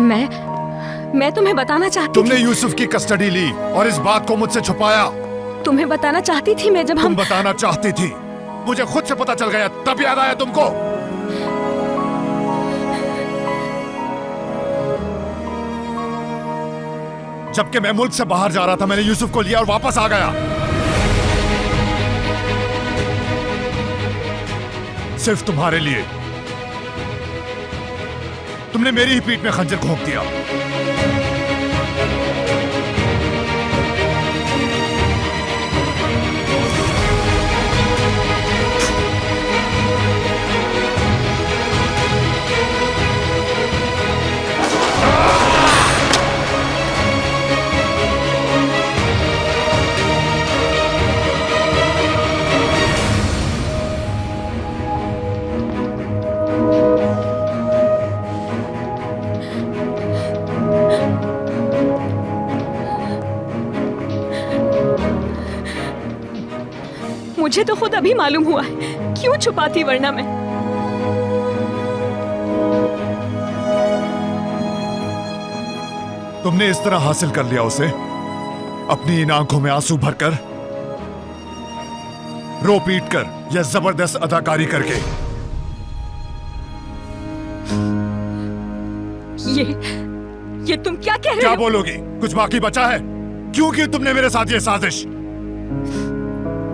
मैं तुम्हें बताना चाहती तुमने थी। यूसुफ की कस्टडी ली और इस बात को मुझसे छुपाया। तुम्हें बताना चाहती थी मैं जब तुम बताना चाहती थी, मुझे खुद से पता चल गया, तब याद आया तुमको। जबकि मैं मुल्क से बाहर जा रहा था, मैंने यूसुफ को लिया और वापस आ गया, सिर्फ तुम्हारे लिए। तुमने मेरी ही पीठ में खंजर घोंप दिया। मुझे तो खुद अभी मालूम हुआ है, क्यों छुपाती वरना मैं। तुमने इस तरह हासिल कर लिया उसे, अपनी इन आंखों में आंसू भरकर, रो पीट कर या जबरदस्त अदाकारी करके। ये तुम क्या कह रहे हो? क्या बोलोगी? कुछ बाकी बचा है? क्यों की तुमने मेरे साथ ये साजिश?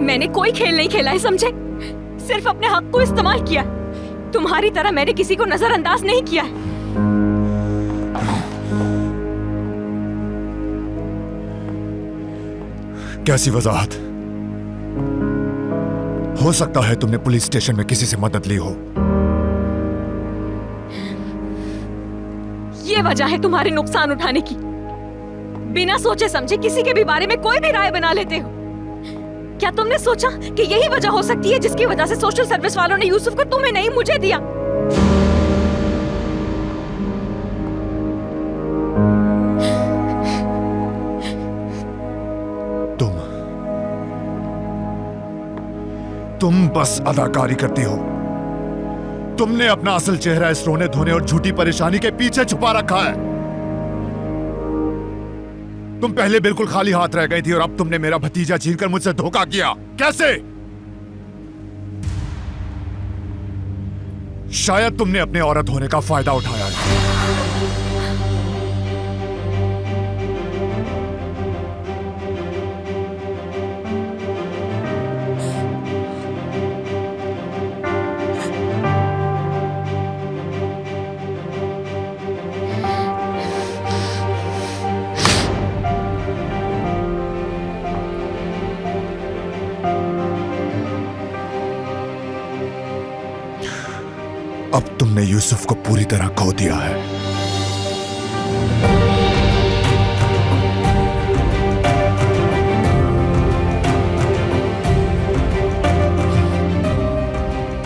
मैंने कोई खेल नहीं खेला है, समझे? सिर्फ अपने हक को इस्तेमाल किया। तुम्हारी तरह मैंने किसी को नजरअंदाज नहीं किया है। कैसी वजाहत? हो सकता है तुमने पुलिस स्टेशन में किसी से मदद ली हो। ये वजह है तुम्हारे नुकसान उठाने की। बिना सोचे समझे किसी के भी बारे में कोई भी राय बना लेते हो। क्या तुमने सोचा कि यही वजह हो सकती है जिसकी वजह से सोशल सर्विस वालों ने यूसुफ को तुम्हें नहीं मुझे दिया? तुम बस अदाकारी करती हो। तुमने अपना असल चेहरा इस रोने धोने और झूठी परेशानी के पीछे छुपा रखा है। तुम पहले बिल्कुल खाली हाथ रह गई थी और अब तुमने मेरा भतीजा छीनकर मुझसे धोखा किया। कैसे? शायद तुमने अपने औरत होने का फायदा उठाया है। अब तुमने यूसुफ को पूरी तरह खो दिया है।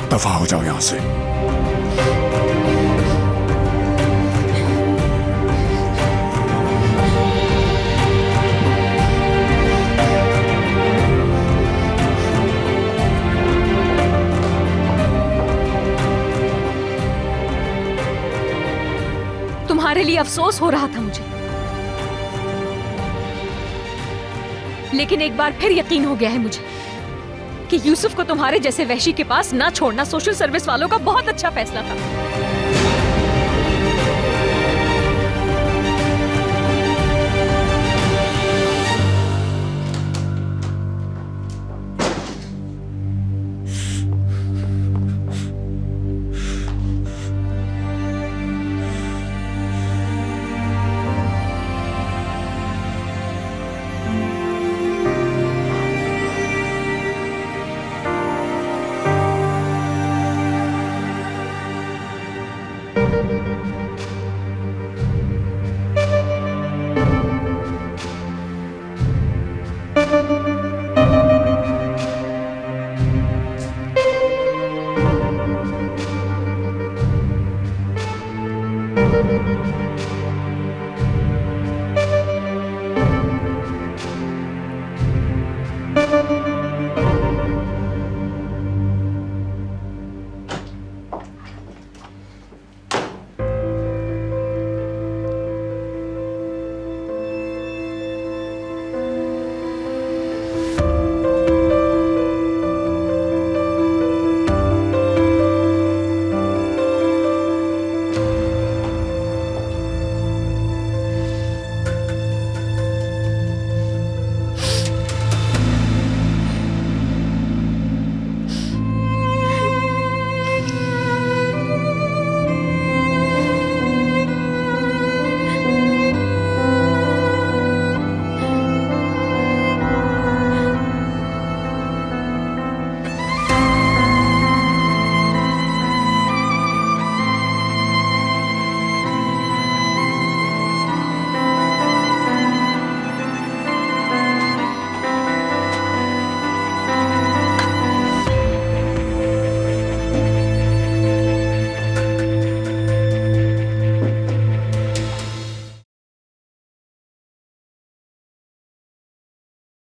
दफा हो जाओ यहां से। तुम्हारे लिए अफसोस हो रहा था मुझे, लेकिन एक बार फिर यकीन हो गया है मुझे कि यूसुफ को तुम्हारे जैसे वहशी के पास ना छोड़ना सोशल सर्विस वालों का बहुत अच्छा फैसला था।